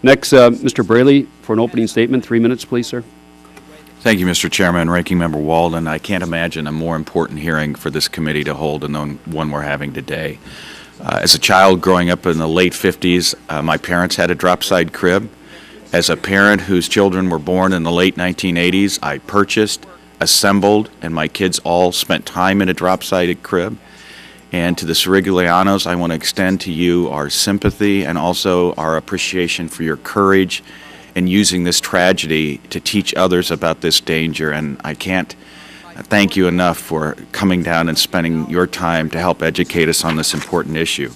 Next, Mr. Braley for an opening statement. 3 minutes, please, sir. Thank you, Mr. Chairman. Ranking Member Walden, I can't imagine a more important hearing for this committee to hold than the one we're having today. As a child growing up in the late 50s, my parents had a drop-side crib. As a parent whose children were born in the late 1980s, I purchased, assembled, and my kids all spent time in a drop-sided crib. And to the Siriglianos, I want to extend to you our sympathy and also our appreciation for your courage in using this tragedy to teach others about this danger. And I can't thank you enough for coming down and spending your time to help educate us on this important issue.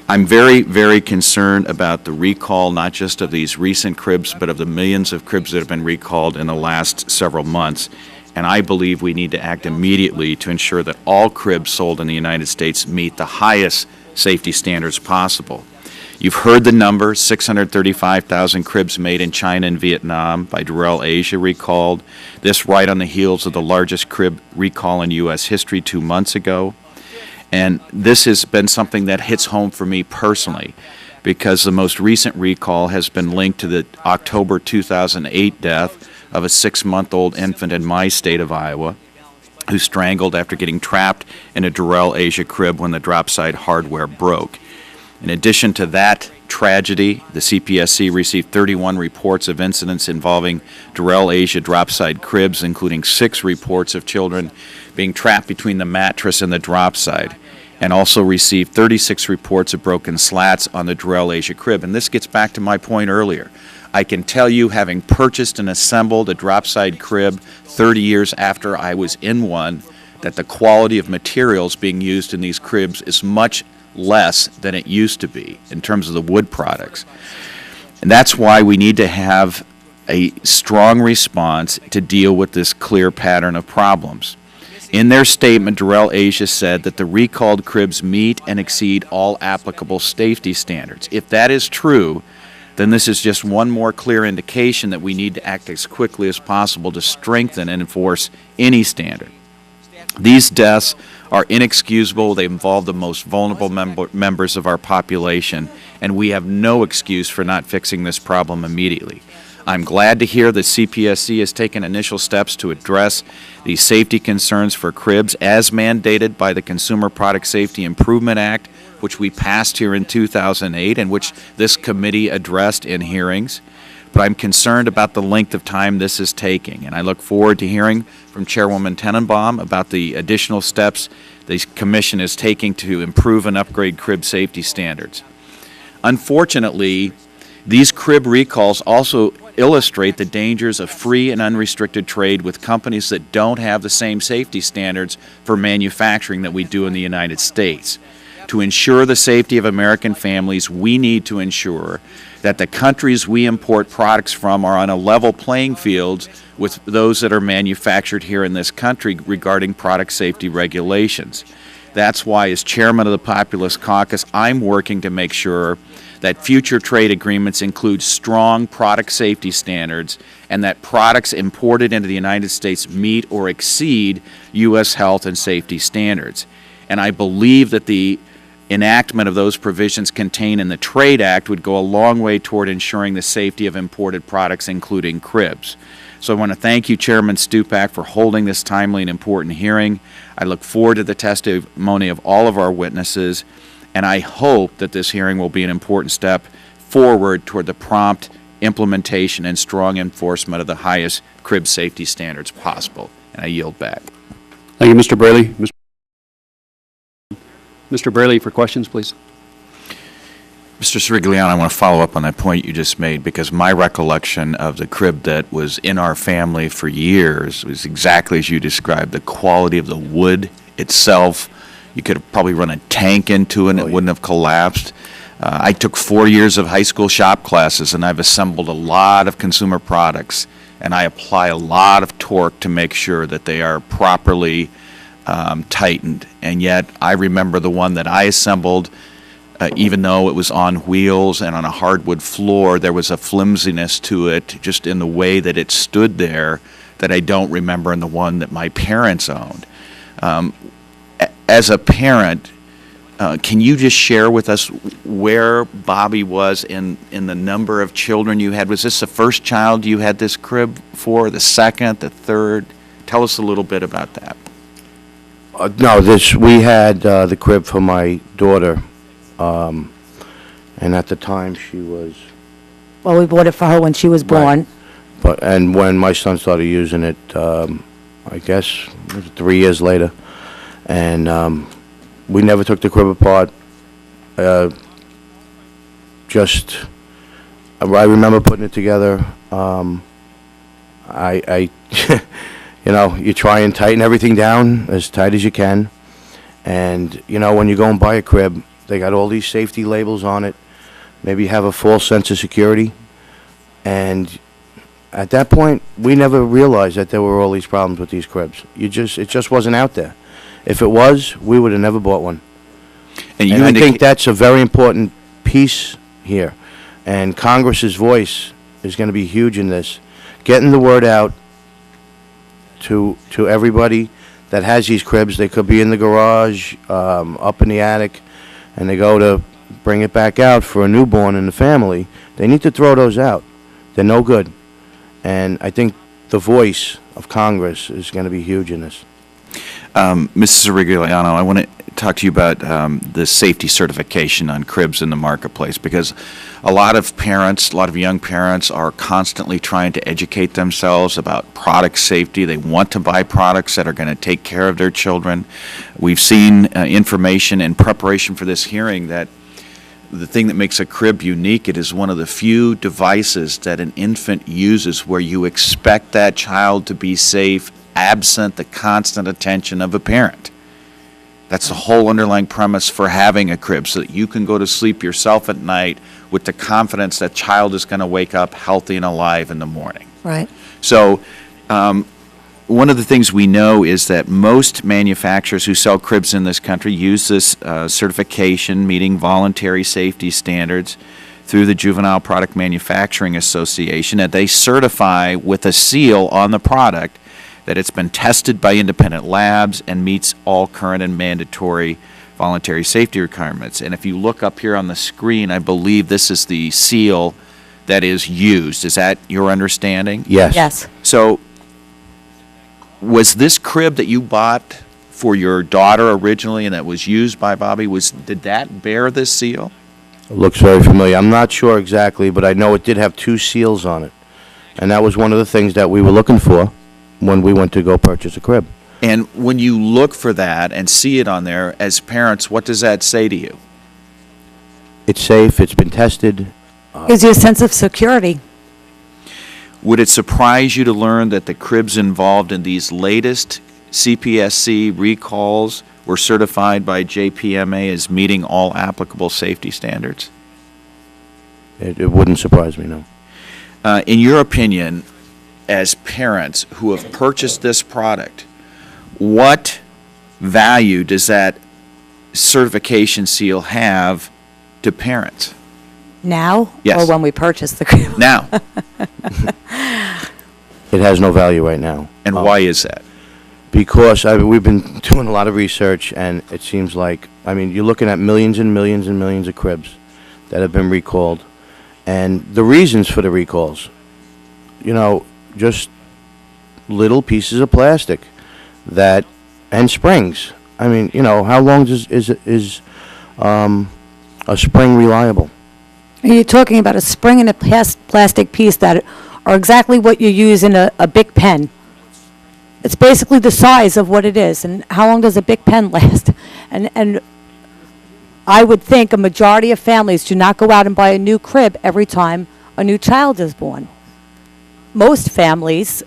I'm very, very concerned about the recall, not just of these recent cribs, but of the millions of cribs that have been recalled in the last several months. And I believe we need to act immediately to ensure that all cribs sold in the United States meet the highest safety standards possible. You've heard the number, 635,000 cribs made in China and Vietnam by Durell Asia recalled. This right on the heels of the largest crib recall in U.S. history 2 months ago. And this has been something that hits home for me personally, because the most recent recall has been linked to the October 2008 death of a 6-month-old infant in my state of Iowa who strangled after getting trapped in a Durell Asia crib when the drop-side hardware broke. In addition to that tragedy, the CPSC received 31 reports of incidents involving Durell Asia drop-side cribs, including 6 reports of children being trapped between the mattress and the drop-side, and also received 36 reports of broken slats on the Durell Asia crib. And this gets back to my point earlier. I can tell you, having purchased and assembled a drop-side crib 30 years after I was in one, that the quality of materials being used in these cribs is much less than it used to be in terms of the wood products. And that's why we need to have a strong response to deal with this clear pattern of problems. In their statement, Durell Asia said that the recalled cribs meet and exceed all applicable safety standards. If that is true, then this is just one more clear indication that we need to act as quickly as possible to strengthen and enforce any standard. These deaths are inexcusable. They involve the most vulnerable members of our population, and we have no excuse for not fixing this problem immediately. I'm glad to hear that CPSC has taken initial steps to address these safety concerns for cribs as mandated by the Consumer Product Safety Improvement Act, which we passed here in 2008 and which this committee addressed in hearings. But I'm concerned about the length of time this is taking, and I look forward to hearing from Chairwoman Tenenbaum about the additional steps the Commission is taking to improve and upgrade crib safety standards. Unfortunately, these crib recalls also illustrate the dangers of free and unrestricted trade with companies that don't have the same safety standards for manufacturing that we do in the United States. To ensure the safety of American families, we need to ensure that the countries we import products from are on a level playing field with those that are manufactured here in this country regarding product safety regulations. That's why, as chairman of the Populist Caucus, I'm working to make sure that future trade agreements include strong product safety standards and that products imported into the United States meet or exceed U.S. health and safety standards. And I believe that the enactment of those provisions contained in the Trade Act would go a long way toward ensuring the safety of imported products, including cribs. So I want to thank you, Chairman Stupak, for holding this timely and important hearing. I look forward to the testimony of all of our witnesses, and I hope that this hearing will be an important step forward toward the prompt implementation and strong enforcement of the highest crib safety standards possible. And I yield back. Thank you, Mr. Braley. Mr. Braley, for questions, please. Mr. Sirigliano, I want to follow up on that point you just made, because my recollection of the crib that was in our family for years was exactly as you described. The quality of the wood itself, you could have probably run a tank into it and it wouldn't have collapsed. I took 4 years of high school shop classes, and I've assembled a lot of consumer products, and I apply a lot of torque to make sure that they are properly tightened. And yet I remember the one that I assembled, even though it was on wheels and on a hardwood floor, there was a flimsiness to it just in the way that it stood there that I don't remember in the one that my parents owned. As a parent, Can you just share with us where Bobby was in the number of children you had? Was this the first child you had this crib for, the second, the third? Tell us a little bit about that. No, we had the crib for my daughter, and at the time she was. Well, we bought it for her when she was born. And when my son started using it, I guess it was 3 years later, and we never took the crib apart. I remember putting it together. You know, you try and tighten everything down as tight as you can. And, you know, when you go and buy a crib, they got all these safety labels on it. Maybe you have a false sense of security. And at that point, we never realized that there were all these problems with these cribs. It just wasn't out there. If it was, we would have never bought one. And I think that's a very important piece here. And Congress's voice is going to be huge in this. Getting the word out to everybody that has these cribs. They could be in the garage, up in the attic, and they go to bring it back out for a newborn in the family. They need to throw those out. They're no good. And I think the voice of Congress is going to be huge in this. Mrs. Origliano, I want to talk to you about the safety certification on cribs in the marketplace, because a lot of parents, a lot of young parents are constantly trying to educate themselves about product safety. They want to buy products that are going to take care of their children. We've seen information in preparation for this hearing that the thing that makes a crib unique, it is one of the few devices that an infant uses where you expect that child to be safe absent the constant attention of a parent. That's the whole underlying premise for having a crib, so that you can go to sleep yourself at night with the confidence that child is going to wake up healthy and alive in the morning. Right. So one of the things we know is that most manufacturers who sell cribs in this country use this certification meeting voluntary safety standards through the Juvenile Product Manufacturing Association, and they certify with a seal on the product that it's been tested by independent labs and meets all current and mandatory voluntary safety requirements. And if you look up here on the screen, I believe this is the seal that is used. Is that your understanding? Yes. Yes. So was this crib that you bought for your daughter originally and that was used by Bobby, did that bear this seal? It looks very familiar. I'm not sure exactly, but I know it did have 2 seals on it. And that was one of the things that we were looking for when we went to go purchase a crib. And when you look for that and see it on there, as parents, what does that say to you? It's safe. It's been tested. Gives you a sense of security. Would it surprise you to learn that the cribs involved in these latest CPSC recalls were certified by JPMA as meeting all applicable safety standards? It wouldn't surprise me, no. In your opinion, as parents who have purchased this product, what value does that certification seal have to parents? Now? Yes. Or when we purchased the crib? Now. It has no value right now. And why is that? Because we've been doing a lot of research, and it seems like, I mean, you're looking at millions and millions and millions of cribs that have been recalled. And the reasons for the recalls, you know, just little pieces of plastic and springs. I mean, you know, how long is a spring reliable? You're talking about a spring and a plastic piece that are exactly what you use in a Bic pen. It's basically the size of what it is. And how long does a Bic pen last? And I would think a majority of families do not go out and buy a new crib every time a new child is born. Most families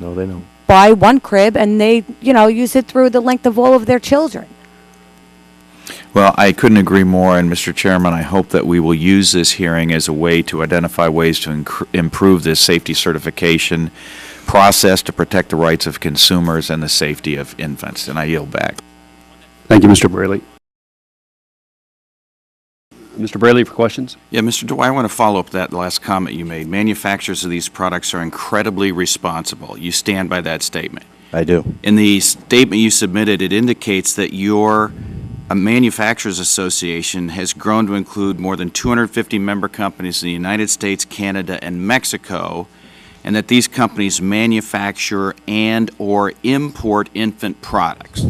No, they don't. buy one crib and they, use it through the length of all of their children. Well, I couldn't agree more, and Mr. Chairman, I hope that we will use this hearing as a way to identify ways to improve this safety certification process to protect the rights of consumers and the safety of infants. And I yield back. Thank you, Mr. Braley. Mr. Braley for questions? Yeah, Mr. Dwyer, I want to follow up that last comment you made. Manufacturers of these products are incredibly responsible. You stand by that statement. I do. In the statement you submitted, it indicates that your Manufacturers Association has grown to include more than 250 member companies in the United States, Canada, and Mexico, and that these companies manufacture and or import infant products.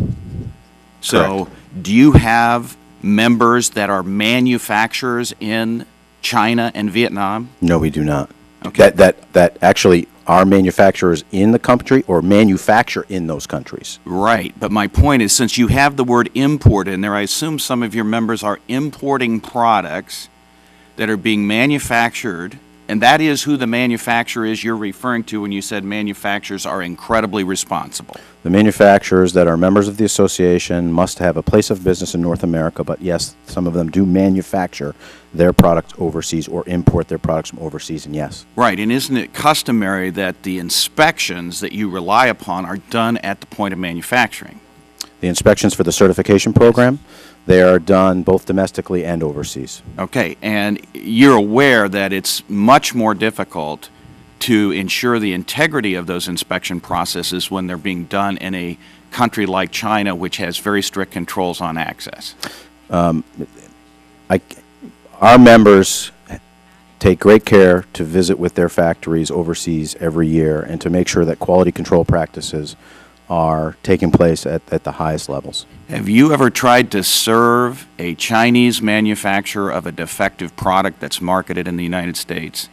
So, do you have members that are manufacturers in China and Vietnam? No, we do not. Okay. That actually are manufacturers in the country or manufacture in those countries. Right, but my point is, since you have the word import in there, I assume some of your members are importing products that are being manufactured, and that is who the manufacturer is you're referring to when you said manufacturers are incredibly responsible. The manufacturers that are members of the association must have a place of business in North America, but yes, some of them do manufacture their products overseas or import their products from overseas, and yes. Right, and isn't it customary that the inspections that you rely upon are done at the point of manufacturing? The inspections for the certification program, they are done both domestically and overseas. Okay, and you're aware that it's much more difficult to ensure the integrity of those inspection processes when they're being done in a country like China, which has very strict controls on access. Our members take great care to visit with their factories overseas every year and to make sure that quality control practices are taking place at the highest levels. Have you ever tried to serve a Chinese manufacturer of a defective product that's marketed in the United States?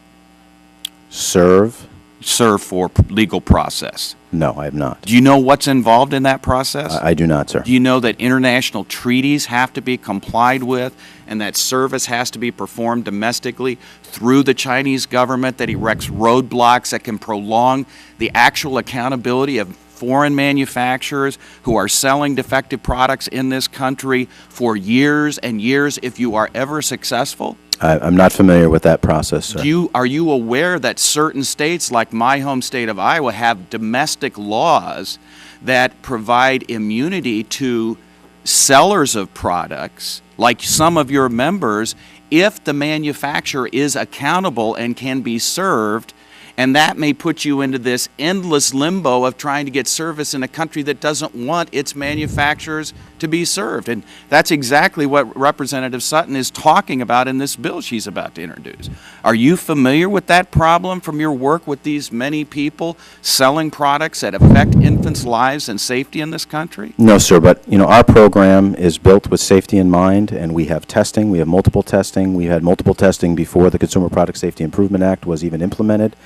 Serve? Serve for legal process. No, I have not. Do you know what's involved in that process? I do not, sir. Do you know that international treaties have to be complied with and that service has to be performed domestically through the Chinese government that erects roadblocks that can prolong the actual accountability of foreign manufacturers who are selling defective products in this country for years and years if you are ever successful? I'm not familiar with that process, sir. Are you aware that certain states, like my home state of Iowa, have domestic laws that provide immunity to sellers of products, like some of your members, if the manufacturer is accountable and can be served? And that may put you into this endless limbo of trying to get service in a country that doesn't want its manufacturers to be served. And that's exactly what Representative Sutton is talking about in this bill she's about to introduce. Are you familiar with that problem from your work with these many people selling products that affect infants' lives and safety in this country? No, sir, but our program is built with safety in mind, and we have testing. We have multiple testing. We had multiple testing before the Consumer Product Safety Improvement Act was even implemented.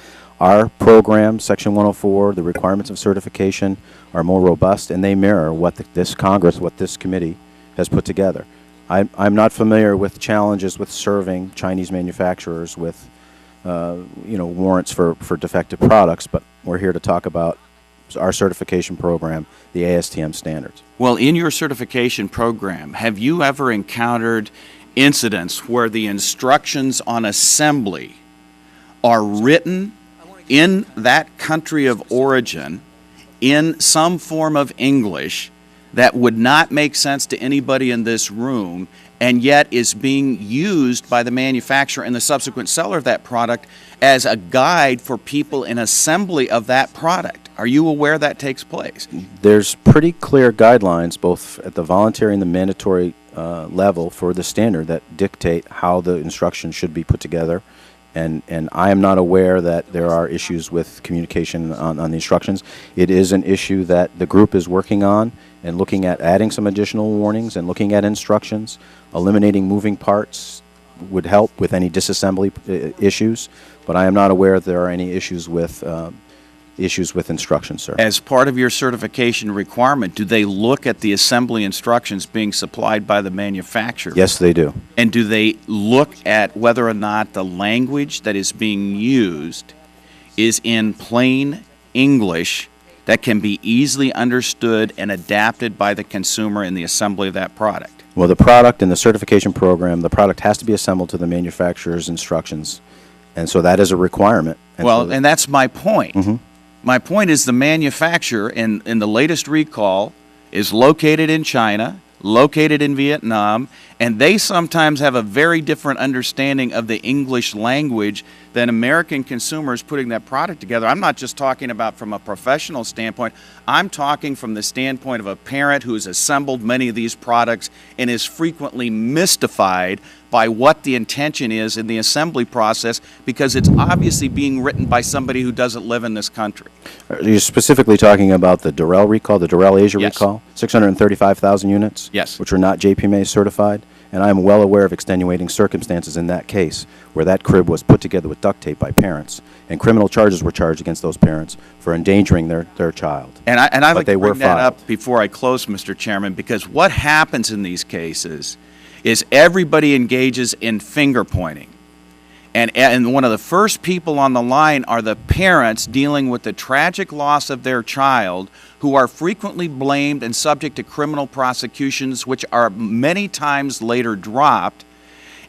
Our program, Section 104, the requirements of certification are more robust, and they mirror what this Congress, what this committee has put together. I'm not familiar with challenges with serving Chinese manufacturers with, warrants for defective products, but we're here to talk about our certification program, the ASTM standards. Well, in your certification program, have you ever encountered incidents where the instructions on assembly are written in that country of origin in some form of English that would not make sense to anybody in this room, and yet is being used by the manufacturer and the subsequent seller of that product as a guide for people in assembly of that product? Are you aware that takes place? There's pretty clear guidelines, both at the voluntary and the mandatory level for the standard, that dictate how the instructions should be put together. And I am not aware that there are issues with communication on the instructions. It is an issue that the group is working on and looking at adding some additional warnings and looking at instructions. Eliminating moving parts would help with any disassembly issues, but I am not aware that there are any issues with instructions, sir. As part of your certification requirement, do they look at the assembly instructions being supplied by the manufacturer? Yes, they do. And do they look at whether or not the language that is being used is in plain English that can be easily understood and adapted by the consumer in the assembly of that product? Well, the product in the certification program, the product has to be assembled to the manufacturer's instructions, and so that is a requirement. And that's my point. Mm-hmm. My point is the manufacturer in the latest recall is located in China, located in Vietnam, and they sometimes have a very different understanding of the English language than American consumers putting that product together. I'm not just talking about from a professional standpoint. I'm talking from the standpoint of a parent who's assembled many of these products and is frequently mystified by what the intention is in the assembly process, because it's obviously being written by somebody who doesn't live in this country. Are you specifically talking about the Durrell recall, the Durrell Asia Yes. recall? 635,000 units? Yes. Which were not JPMA certified? And I am well aware of extenuating circumstances in that case, where that crib was put together with duct tape by parents, and criminal charges were charged against those parents for endangering their child. And I'd But like they to were bring that filed. up before I close, Mr. Chairman, because what happens in these cases is everybody engages in finger pointing. And one of the first people on the line are the parents dealing with the tragic loss of their child, who are frequently blamed and subject to criminal prosecutions, which are many times later dropped.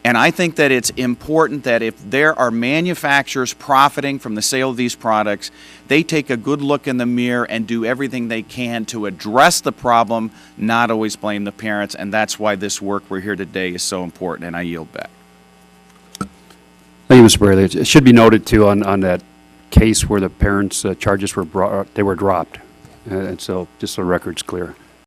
And I think that it's important that if there are manufacturers profiting from the sale of these products, they take a good look in the mirror and do everything they can to address the problem, not always blame the parents. And that's why this work we're here today is so important, and I yield back. Thank you, Mr. Braley. It should be noted, too, on that case where the parents' charges were dropped. And so, just so the record's clear.